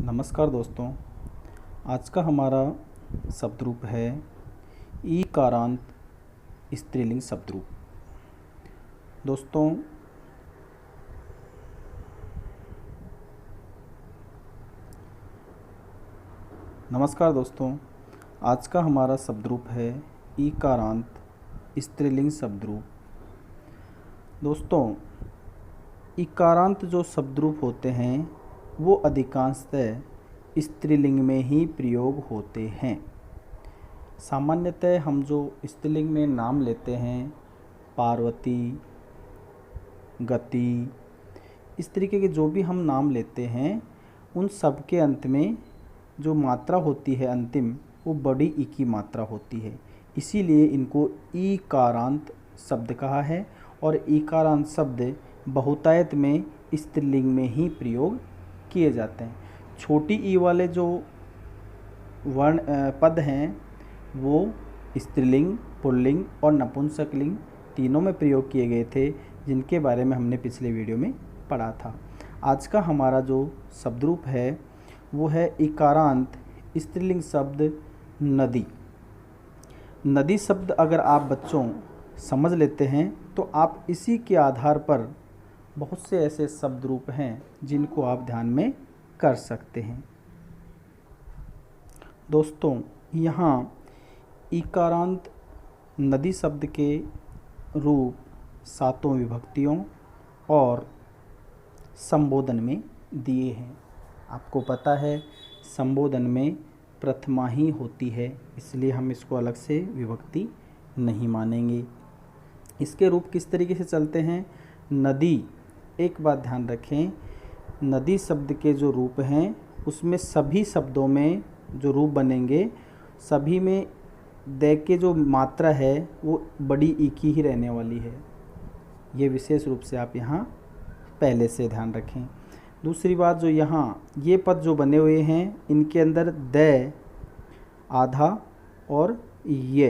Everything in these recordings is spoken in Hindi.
नमस्कार दोस्तों। आज का हमारा शब्द रूप है ईकारांत स्त्रीलिंग शब्द रूप। दोस्तों, नमस्कार दोस्तों। आज का हमारा शब्द रूप है ईकारांत स्त्रीलिंग शब्द रूप। दोस्तों, ईकारांत जो शब्द रूप होते हैं वो अधिकांशतः स्त्रीलिंग में ही प्रयोग होते हैं। सामान्यतः हम जो स्त्रीलिंग में नाम लेते हैं, पार्वती, गति, इस तरीके के जो भी हम नाम लेते हैं, उन सब के अंत में जो मात्रा होती है अंतिम, वो बड़ी ई की मात्रा होती है। इसीलिए इनको ईकारांत शब्द कहा है। और ईकारांत शब्द बहुतायत में स्त्रीलिंग में ही प्रयोग किए जाते हैं। छोटी ई वाले जो वर्ण पद हैं वो स्त्रीलिंग, पुल्लिंग और नपुंसकलिंग तीनों में प्रयोग किए गए थे, जिनके बारे में हमने पिछले वीडियो में पढ़ा था। आज का हमारा जो शब्द रूप है वो है ईकारांत स्त्रीलिंग शब्द नदी। नदी शब्द अगर आप बच्चों समझ लेते हैं तो आप इसी के आधार पर बहुत से ऐसे शब्द रूप हैं जिनको आप ध्यान में कर सकते हैं। दोस्तों, यहाँ ईकारांत नदी शब्द के रूप सातों विभक्तियों और संबोधन में दिए हैं। आपको पता है संबोधन में प्रथमा ही होती है, इसलिए हम इसको अलग से विभक्ति नहीं मानेंगे। इसके रूप किस तरीके से चलते हैं? नदी, एक बात ध्यान रखें, नदी शब्द के जो रूप हैं उसमें सभी शब्दों में जो रूप बनेंगे, सभी में द के जो मात्रा है वो बड़ी ई की ही रहने वाली है। ये विशेष रूप से आप यहाँ पहले से ध्यान रखें। दूसरी बात, जो यहाँ ये पद जो बने हुए हैं इनके अंदर द आधा और ये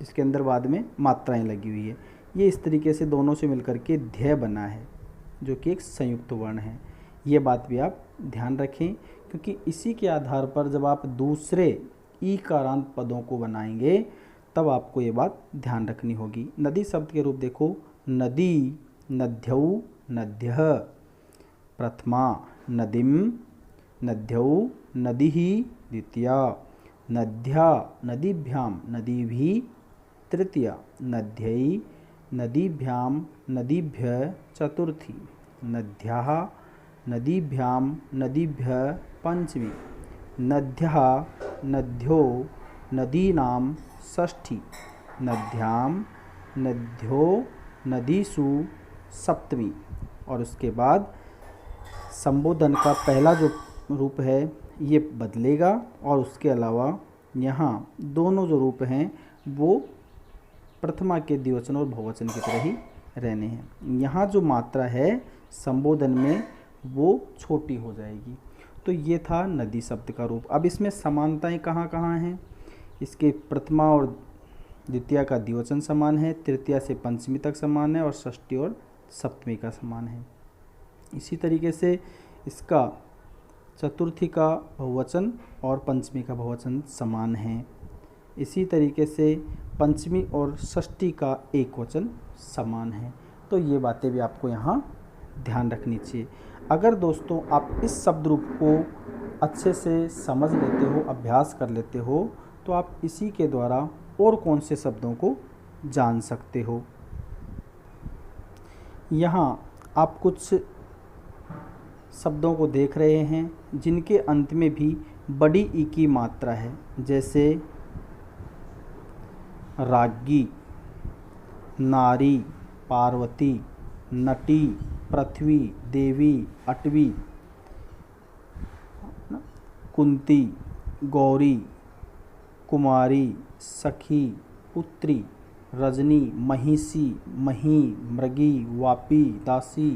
इसके अंदर बाद में मात्राएं लगी हुई है। ये इस तरीके से दोनों से मिलकर के ध्य बना है, जो कि एक संयुक्त वर्ण है। ये बात भी आप ध्यान रखें, क्योंकि इसी के आधार पर जब आप दूसरे ईकारांत पदों को बनाएंगे तब आपको ये बात ध्यान रखनी होगी। नदी शब्द के रूप देखो, नदी, नद्यौ, नद्यः, प्रथमा, नदीम, नद्यौ, नदीः, द्वितीया, नद्या, नदीभ्याम, नदीभिः, तृतीया, नद्यै, नदीभ्याम, नदीभ्यः, चतुर्थी, नद्याः, नदीभ्याम, नदीभ्यः, पंचमी, नद्यः, नद्यो, नदीनां, षष्ठी, नद्यां, नद्यो, नदीषु, सप्तमी। और उसके बाद संबोधन का पहला जो रूप है ये बदलेगा, और उसके अलावा यहाँ दोनों जो रूप हैं वो प्रथमा के द्विवचन और बहुवचन की तरह ही रहने हैं। यहाँ जो मात्रा है संबोधन में वो छोटी हो जाएगी। तो ये था नदी शब्द का रूप। अब इसमें समानताएं कहाँ कहाँ हैं? इसके प्रथमा और द्वितीया का द्विवचन समान है, तृतीया से पंचमी तक समान है, और षष्ठी और सप्तमी का समान है। इसी तरीके से इसका चतुर्थी का बहुवचन और पंचमी का बहुवचन समान है। इसी तरीके से पंचमी और षष्ठी का एक वचन समान है। तो ये बातें भी आपको यहाँ ध्यान रखनी चाहिए। अगर दोस्तों आप इस शब्द रूप को अच्छे से समझ लेते हो, अभ्यास कर लेते हो, तो आप इसी के द्वारा और कौन से शब्दों को जान सकते हो। यहाँ आप कुछ शब्दों को देख रहे हैं जिनके अंत में भी बड़ी ई की मात्रा है, जैसे राज्ञी, नारी, पार्वती, नटी, पृथ्वी, देवी, अटवी, कुंती, गौरी, कुमारी, सखी, पुत्री, रजनी, महिषी, मही, मृगी, वापी, दासी,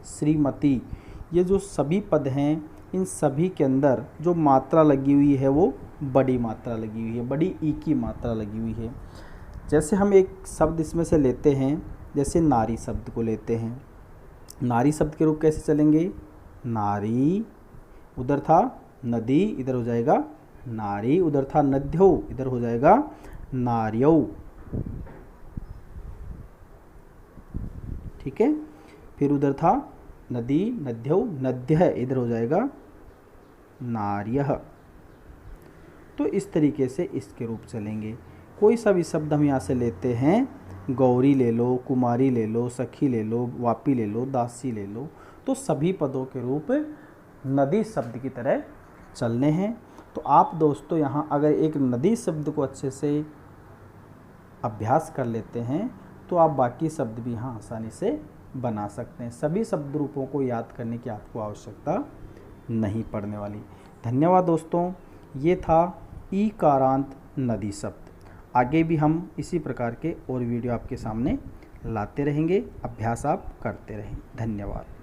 श्रीमती। ये जो सभी पद हैं इन सभी के अंदर जो मात्रा लगी हुई है वो बड़ी मात्रा लगी हुई है, बड़ी ई की मात्रा लगी हुई है। जैसे हम एक शब्द इसमें से लेते हैं, जैसे नारी शब्द को लेते हैं। नारी शब्द के रूप कैसे चलेंगे? नारी, उधर था नदी, इधर हो जाएगा नारी। उधर था नद्यौ, इधर हो जाएगा नार्यौ। ठीक है। फिर उधर था नदी, नद्यौ, नद्यः, इधर हो जाएगा नार्यः। तो इस तरीके से इसके रूप चलेंगे। कोई सा भी शब्द हम यहाँ से लेते हैं, गौरी ले लो, कुमारी ले लो, सखी ले लो, वापी ले लो, दासी ले लो, तो सभी पदों के रूप नदी शब्द की तरह चलने हैं। तो आप दोस्तों यहाँ अगर एक नदी शब्द को अच्छे से अभ्यास कर लेते हैं तो आप बाकी शब्द भी यहाँ आसानी से बना सकते हैं। सभी शब्द रूपों को याद करने की आपको आवश्यकता नहीं पड़ने वाली। धन्यवाद दोस्तों। ये था ईकारांत नदी शब्द। आगे भी हम इसी प्रकार के और वीडियो आपके सामने लाते रहेंगे। अभ्यास आप करते रहें। धन्यवाद।